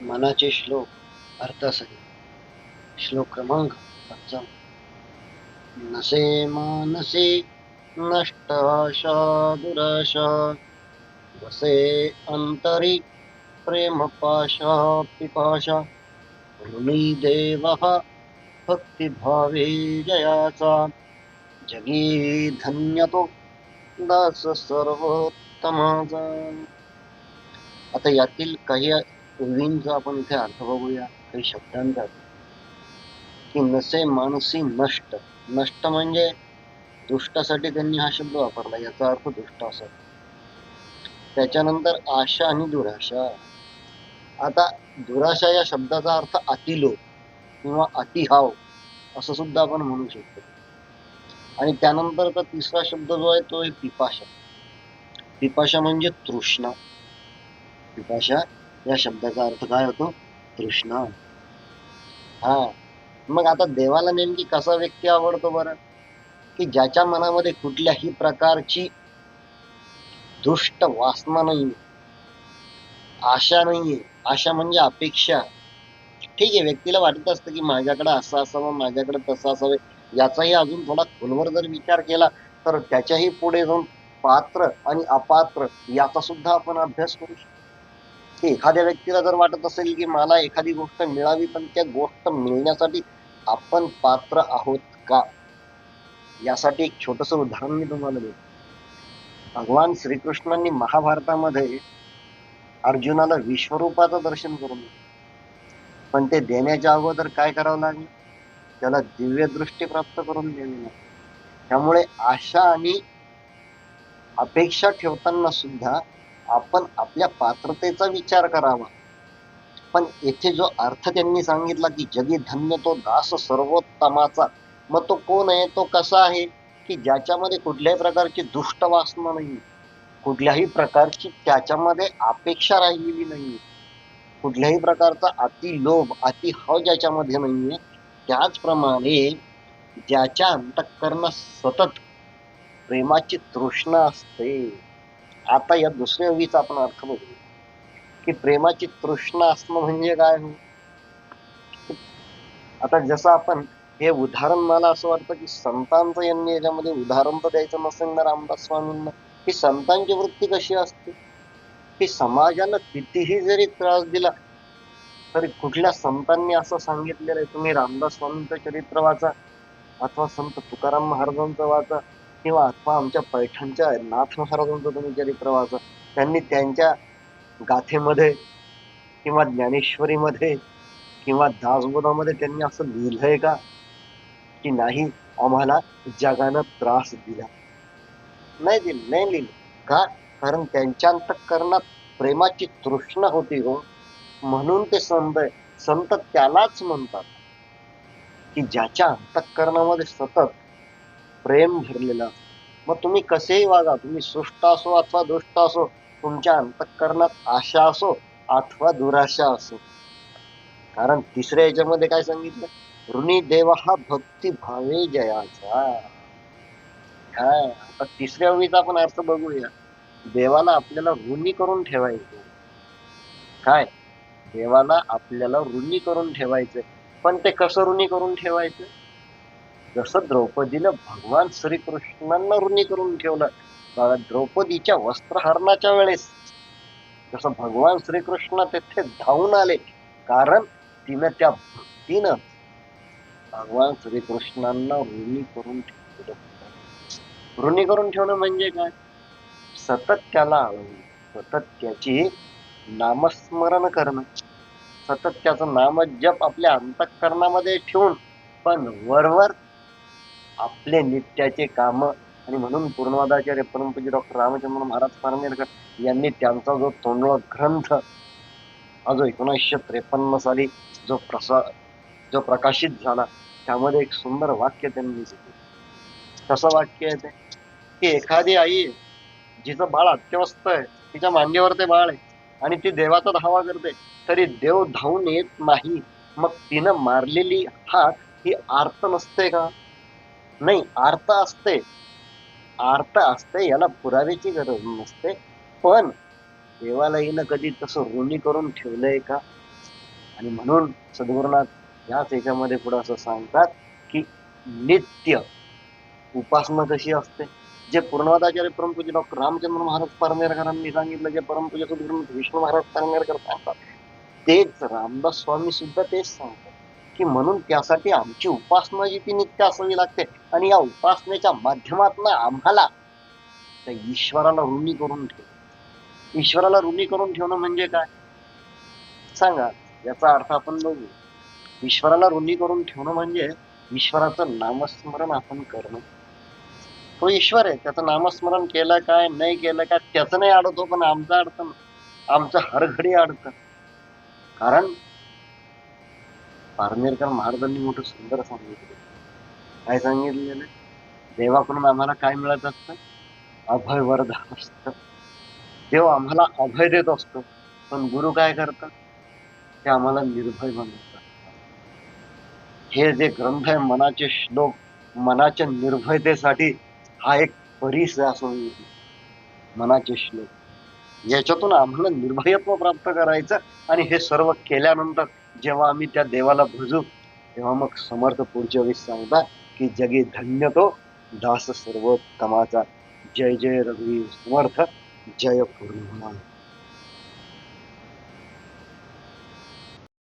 मनाचे श्लोक अर्थासहित. श्लोक क्रमांक 55. नसे मानसे नष्ट आशा दुराशा, वसे अंतरी प्रेम पाशा पिपाशा, ऋणी देवः भक्तिभावे जयाचा, जगी धन्यतो दास सर्वोत्तमाचा. आता यातील काही ओळींचा आपण इथे अर्थ बघूया, काही शब्दांचा अर्थ. की नसे मानसी नष्ट. नष्ट म्हणजे दुष्टासाठी त्यांनी हा शब्द वापरला, याचा अर्थ दुष्ट असा. त्याच्यानंतर आशा आणि दुराशा. आता दुराशा या शब्दाचा अर्थ अतिलोभ किंवा अतिहाव असं सुद्धा आपण म्हणू शकतो. आणि त्यानंतरचा तिसरा शब्द जो आहे तो आहे पिपाशा. पिपाशा म्हणजे तृष्णा. पिपाशा या शब्दाचा अर्थ काय होतो? तृष्णा. हा, मग आता देवाला नेमकी कसा व्यक्ती आवडतो बरं? की ज्याच्या मनामध्ये कुठल्याही प्रकारची दुष्ट वासना नाहीये, आशा नाहीये. आशा म्हणजे अपेक्षा. ठीक आहे, व्यक्तीला वाटत असतं की माझ्याकडे असं असावं, माझ्याकडे तसं असावं. याचाही अजून थोडा खोलवर जर विचार केला तर त्याच्याही पुढे जाऊन पात्र आणि अपात्र याचा सुद्धा आपण अभ्यास करू शकतो. की एखाद्या व्यक्तीला जर वाटत असेल की मला एखादी गोष्ट मिळावी, पण त्या गोष्ट मिळण्यासाठी आपण पात्र आहोत का, यासाठी एक छोटस उदाहरण मी तुम्हाला देतो. भगवान श्रीकृष्णांनी महाभारतामध्ये अर्जुनाला विश्वरूपाचं दर्शन करून दिलं, पण ते देण्याच्या अगोदर काय करावं लागलं? त्याला दिव्य दृष्टी प्राप्त करून द्यावी. त्यामुळे आशा आणि अपेक्षा ठेवताना सुद्धा आपण आपल्या पात्रतेचा विचार करावा. पण येथे जो अर्थ त्यांनी सांगितला की जगी धन्य तो दास सर्वोत्तमाचा, मग तो कोण आहे? तो कसा आहे? की ज्याच्यामध्ये कुठल्याही प्रकारची दुष्ट वासना नाही, कुठल्याही प्रकारची त्याच्यामध्ये अपेक्षा राहिलेली नाही, कुठल्याही प्रकारचा अति लोभ अति हाव ज्याच्यामध्ये नाहीये. त्याचप्रमाणे ज्याच्या अंतःकरणात सतत प्रेमाची तृष्णा असते. आता या दुसऱ्या ओळीचा आपण अर्थ बघू की प्रेमाची तृष्णा असणं म्हणजे काय हो. आता जसं आपण हे उदाहरण, मला असं वाटतं की संतांचं यांनी याच्यामध्ये उदाहरण तर द्यायचं नसेल ना रामदास स्वामींना, की संतांची वृत्ती कशी असते की समाजाला कितीही जरी त्रास दिला तरी कुठल्या संतांनी असं सांगितलेलं आहे, तुम्ही रामदास स्वामींचं चरित्र वाचा अथवा संत तुकाराम महाराजांचं वाचा किंवा अथवा आमच्या पैठणच्या नाथ महाराजांचं तुम्ही चरित्र वाचा, त्यांनी त्यांच्या गाथेमध्ये किंवा ज्ञानेश्वरीमध्ये किंवा दासबोधामध्ये त्यांनी असं लिहिलंय का की नाही आम्हाला जगानं त्रास दिला? नाही दिलं, नाही लिहिलं. का? कारण त्यांच्या अंतःकरणात प्रेमाची तृष्णा होती हो, म्हणून ते संत आहे. संत त्यालाच म्हणतात की ज्याच्या अंतःकरणामध्ये सतत प्रेम भरलेलं. मग तुम्ही कसेही वागा, तुम्ही सुष्ट असो अथवा दुष्ट असो, तुमच्या अंतःकरणात आशा असो अथवा दुराशा असो. कारण तिसऱ्या याच्यामध्ये काय सांगितलं? ऋणी देव हा भक्ती भावे जयाचा. काय आता तिसऱ्या ओळीचा आपण अर्थ बघूया. देवाला आपल्याला ऋणी करून ठेवायचं. काय? देवाला आपल्याला ऋणी करून ठेवायचं. पण ते कसं ऋणी करून ठेवायचं? जसं द्रौपदीनं भगवान श्रीकृष्णांना ऋणी करून ठेवलं, द्रौपदीच्या वस्त्रहरणाच्या वेळेस जसं भगवान श्रीकृष्ण तेथे धावून आले, कारण तिनं त्या भक्तीनं भगवान श्रीकृष्णांना ऋणी करून ठेवलं. ऋणी करून ठेवणं म्हणजे काय? सतत त्याला आळवणं, सतत त्याची नामस्मरण करणं, सतत त्याचं नामजप आपल्या अंतःकरणामध्ये ठेवून, पण वरवर आपले नित्याचे काम. आणि म्हणून पूर्णवादाचार्य परमपूज्य डॉक्टर रामचंद्र महाराज पारनेरकर यांनी त्यांचा जो तोंडवा ग्रंथ हा जो 1953 साली जो प्रकाशित झाला, त्यामध्ये एक सुंदर वाक्य त्यांनी लिहिलं. कसं वाक्य आहे ते? की एखादी आई जिचं बाळ अत्यवस्थ आहे, तिच्या मांडीवर ते बाळ आहे आणि ती देवाचा धावा करते, तरी देव धावून येत नाही. मग तिनं मारलेली हात ही आर्त नसते का? नाही, आर्त असते. आर्त असते, याला पुराव्याची गरज नसते. पण देवाला हिनं कधी तसं ऋणी करून ठेवलंय का? आणि म्हणून सद्गुरुनाथ याच याच्यामध्ये पुढे असं सांगतात की नित्य उपासना कशी असते, जे पूर्णवादाचार्य परमपूज्य डॉक्टर रामचंद्र महाराज पारनेरकरांनी सांगितलं, जे परमपूज्य सद्गुरुनाथ विष्णू महाराज पारनेरकर सांगतात, तेच रामदास स्वामी सुद्धा तेच सांगतात की म्हणून त्यासाठी आमची उपासना जी ती नित्य असावी लागते. आणि या उपासनेच्या माध्यमातून आम्हाला त्या ईश्वराला ऋणी करून ठेव. ईश्वराला ऋणी करून ठेवणं म्हणजे काय सांगा, याचा अर्थ आपण बघू. ईश्वराला ऋणी करून ठेवणं म्हणजे ईश्वराचं नामस्मरण आपण करणं. तो ईश्वर आहे, त्याचं नामस्मरण केलं काय नाही केलं काय त्याचं नाही अडतो, पण आमचं अडतं, आमचं हर घडी अडतं. कारण पारनेरकर महाराजांनी मोठं सुंदर सांगितलं. काय सांगितलेलं? देवाकडून आम्हाला काय मिळत असतं? अभय वरदान असतं. देव आम्हाला अभय देत असतो, पण गुरु काय करतात? ते आम्हाला निर्भय बनवतात. हे जे ग्रंथ आहे मनाचे श्लोक, मनाच्या निर्भयतेसाठी हा एक परीस असं मनाचे श्लोक, याच्यातून आम्हाला निर्भयत्व प्राप्त करायचं. आणि हे सर्व केल्यानंतर जेव्हा आम्ही त्या देवाला भजू, तेव्हा मग समर्थ पुढच्या वेळेस सांगतात की जगी धन्य तो दास सर्वोत्तमाचा. जय जय रघुवीर समर्थ, जय पूर्ण.